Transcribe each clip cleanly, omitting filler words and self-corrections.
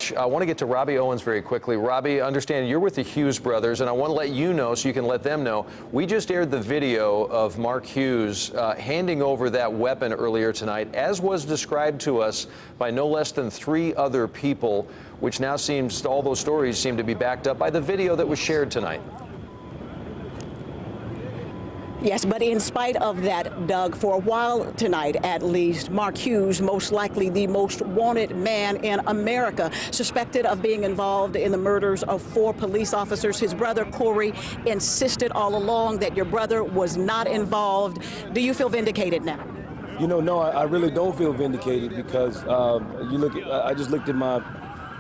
much. I want to get to Robbie Owens very quickly. Robbie, understand you're with the Hughes brothers, and I want to let you know so you can let them know. We just aired the video of Mark Hughes handing over that weapon earlier tonight, as was described to us by no less than 3 other people, which now seems, all those stories seem to be backed up by the video that was shared tonight. Yes, but in spite of that, Doug, for a while tonight at least, Mark Hughes, most likely the most wanted man in America, suspected of being involved in the murders of 4 police officers. His brother, Corey, insisted all along that your brother was not involved. Do you feel vindicated now? You know, no, I really don't feel vindicated because I just looked at my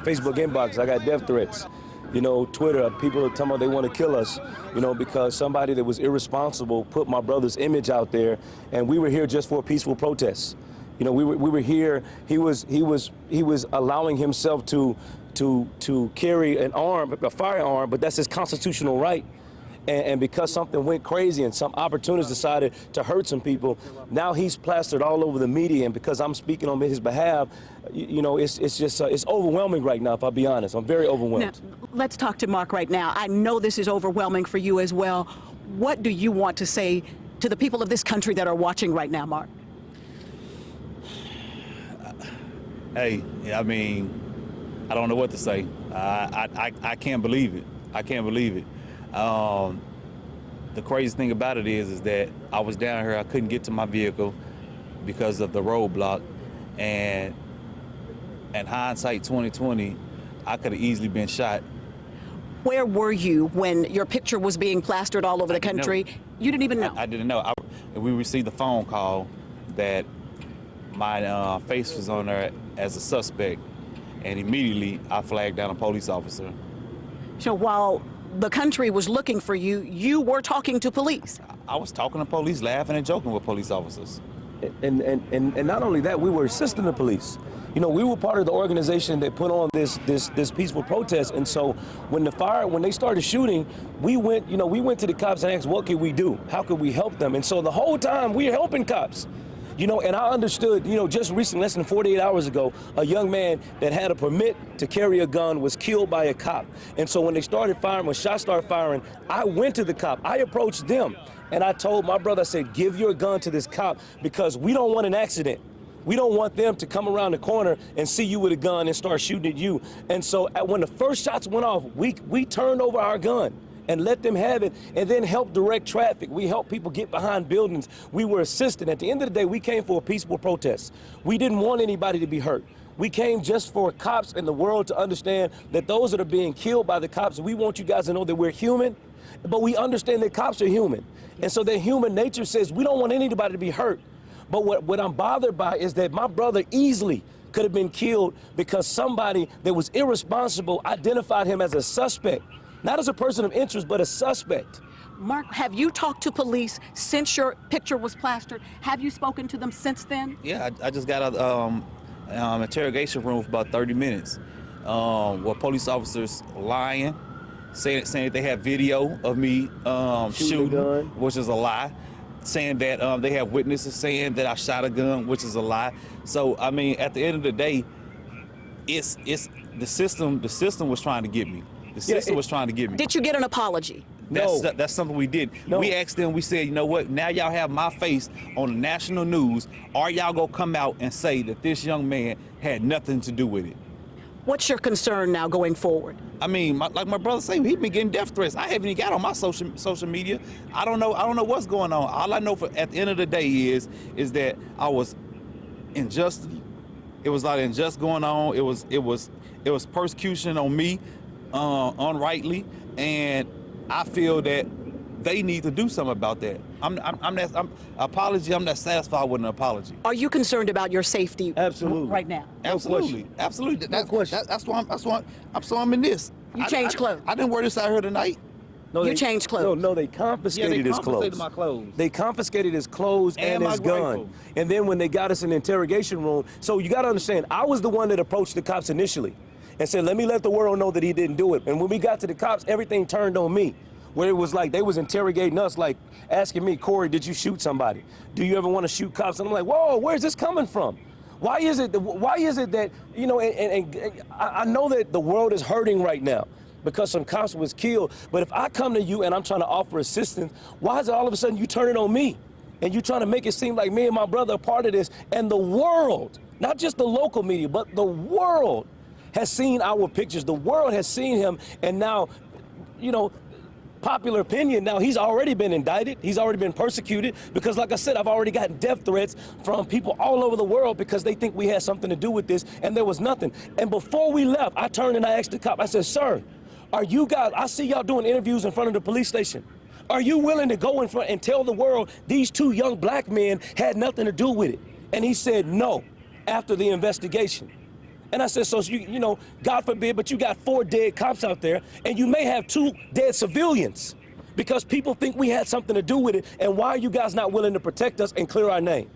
Facebook inbox. I got death threats. You know, Twitter, people are telling me they want to kill us, you know, because somebody that was irresponsible put my brother's image out there, and we were here just for a peaceful protest. You know, we were here. He was allowing himself to carry an arm, a firearm, but that's his constitutional right. And because something went crazy and some opportunists decided to hurt some people, now he's plastered all over the media. And because I'm speaking on his behalf, you know, it's just it's overwhelming right now, if I'll be honest. I'm very overwhelmed. Now, let's talk to Mark right now. I know this is overwhelming for you as well. What do you want to say to the people of this country that are watching right now, Mark? Hey, I mean, I don't know what to say. I can't believe it. I can't believe it. The crazy thing about it is that I was down here, I couldn't get to my vehicle because of the roadblock, and hindsight 2020, I could have easily been shot. Where were you when your picture was being plastered all over the country? You didn't even know? I didn't know. We received a phone call that my face was on there as a suspect, and immediately I flagged down a police officer. So while the country was looking for you, you were talking to police? I was talking to police, laughing and joking with police officers. And not only that, we were assisting the police. You know, we were part of the organization that put on this peaceful protest. And so when they started shooting, we went to the cops and asked, what could we do? How could we help them? And so the whole time we were helping cops. You know, and I understood, you know, just recently, less than 48 hours ago, a young man that had a permit to carry a gun was killed by a cop. And so when they started firing, when shots started firing, I went to the cop. I approached them, and I told my brother, I said, give your gun to this cop because we don't want an accident. We don't want them to come around the corner and see you with a gun and start shooting at you. And so when the first shots went off, we turned over our gun and let them have it, and then help direct traffic. We helped people get behind buildings. We were assisting. At the end of the day, we came for a peaceful protest. We didn't want anybody to be hurt. We came just for cops and the world to understand that those that are being killed by the cops, we want you guys to know that we're human, but we understand that cops are human. And so their human nature says we don't want anybody to be hurt. But what I'm bothered by is that my brother easily could have been killed because somebody that was irresponsible identified him as a suspect. Not as a person of interest, but a suspect. Mark, have you talked to police since your picture was plastered? Have you spoken to them since then? Yeah, I just got out of interrogation room for about 30 minutes. Where police officers lying, saying that they have video of me shooting, which is a lie. Saying that they have witnesses saying that I shot a gun, which is a lie. So, I mean, at the end of the day, it's the system was trying to get me. The system was trying to get me. Did you get an apology? That's something we did. No. We asked them, we said, you know what, now y'all have my face on the national news. Are y'all gonna come out and say that this young man had nothing to do with it? What's your concern now going forward? I mean, like my brother said, he been getting death threats. I haven't even got on my social media. I don't know what's going on. All I know at the end of the day is that I was unjust. It was a lot of unjust going on. It was persecution on me. Unrightly, and I feel that they need to do something about that. I'm not satisfied with an apology. Are you concerned about your safety? Absolutely. Right now? Absolutely, absolutely. That's why I'm in this. You changed clothes. I didn't wear this out here tonight. No, you changed clothes. No, they confiscated his clothes. My clothes. They confiscated his clothes and his gun. Rifle. And then when they got us in the interrogation room, so you got to understand, I was the one that approached the cops initially and said, let me let the world know that he didn't do it. And when we got to the cops, everything turned on me, where it was like they was interrogating us, like asking me, Corey, did you shoot somebody? Do you ever want to shoot cops? And I'm like, whoa, where's this coming from? Why is it that, you know, and I know that the world is hurting right now because some cops was killed, but if I come to you and I'm trying to offer assistance, why is it all of a sudden you turn it on me? And you trying to make it seem like me and my brother are part of this, and the world, not just the local media, but the world has seen our pictures. The world has seen him, and now, you know, popular opinion, now he's already been indicted. He's already been persecuted because, like I said, I've already gotten death threats from people all over the world because they think we had something to do with this, and there was nothing. And before we left, I turned and I asked the cop, I said, sir, are you guys, I see y'all doing interviews in front of the police station. Are you willing to go in front and tell the world these two young black men had nothing to do with it? And he said no after the investigation. And I said, so you know, God forbid, but you got 4 dead cops out there, and you may have 2 dead civilians because people think we had something to do with it. And why are you guys not willing to protect us and clear our name?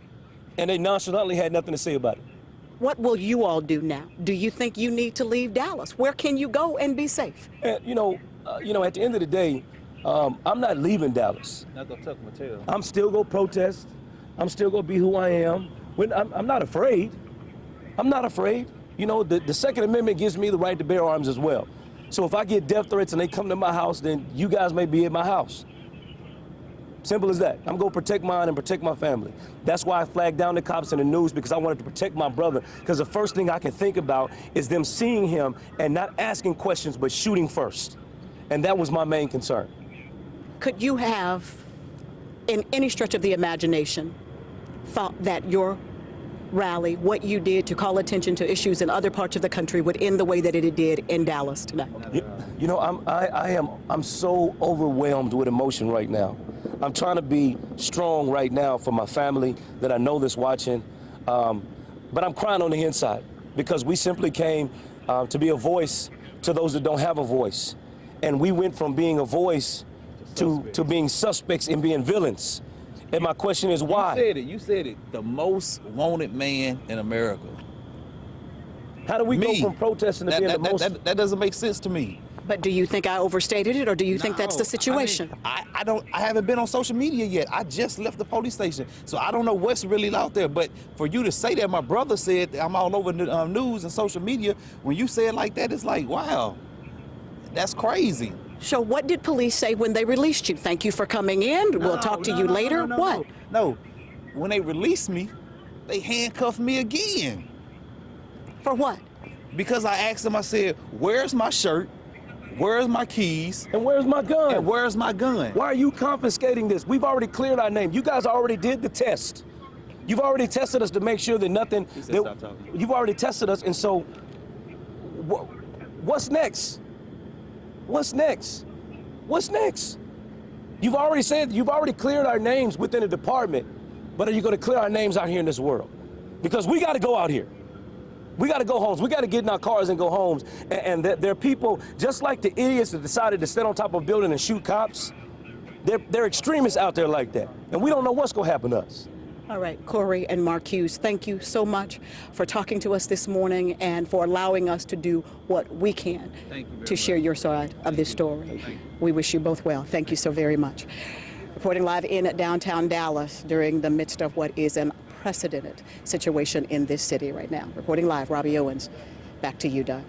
And they nonchalantly had nothing to say about it. What will you all do now? Do you think you need to leave Dallas? Where can you go and be safe? And, you know, at the end of the day, I'm not leaving Dallas. Not gonna tuck my tail. I'm still gonna protest. I'm still gonna be who I am. I'm not afraid. I'm not afraid. You know, the Second Amendment gives me the right to bear arms as well. So if I get death threats and they come to my house, then you guys may be at my house. Simple as that. I'm gonna protect mine and protect my family. That's why I flagged down the cops in the news, because I wanted to protect my brother. Because the first thing I can think about is them seeing him and not asking questions, but shooting first. And that was my main concern. Could you have, in any stretch of the imagination, thought that your rally, what you did to call attention to issues in other parts of the country, would end the way that it did in Dallas tonight? You know, I'm so overwhelmed with emotion right now. I'm trying to be strong right now for my family that I know that's watching, but I'm crying on the inside because we simply came to be a voice to those that don't have a voice, and we went from being a voice to being suspects and being villains. And my question is why? You said it. The most wanted man in America. How do we go from protesting to being the most? That doesn't make sense to me. But do you think I overstated it, or do you think that's the situation? I haven't been on social media yet. I just left the police station, so I don't know what's really out there. But for you to say that my brother said I'm all over the news and social media, when you say it like that, it's like, wow, that's crazy. So what did police say when they released you? Thank you for coming in. We'll talk to you later. What? No, when they released me, they handcuffed me again. For what? Because I asked them, I said, where's my shirt? Where's my keys? And where's my gun? And where's my gun? Why are you confiscating this? We've already cleared our name. You guys already did the test. You've already tested us to make sure that nothing. Stop talking. You've already tested us, and so what's next? What's next? What's next? You've already cleared our names within the department, but are you going to clear our names out here in this world? Because we got to go out here. We got to go homes. We got to get in our cars and go homes. And there are people, just like the idiots that decided to stand on top of a building and shoot cops, there are extremists out there like that. And we don't know what's going to happen to us. All right, Corey and Mark Hughes, thank you so much for talking to us this morning and for allowing us to do what we can to share your side of this story. We wish you both well. Thank you so very much. Reporting live in downtown Dallas during the midst of what is an unprecedented situation in this city right now. Reporting live, Robbie Owens. Back to you, Doug.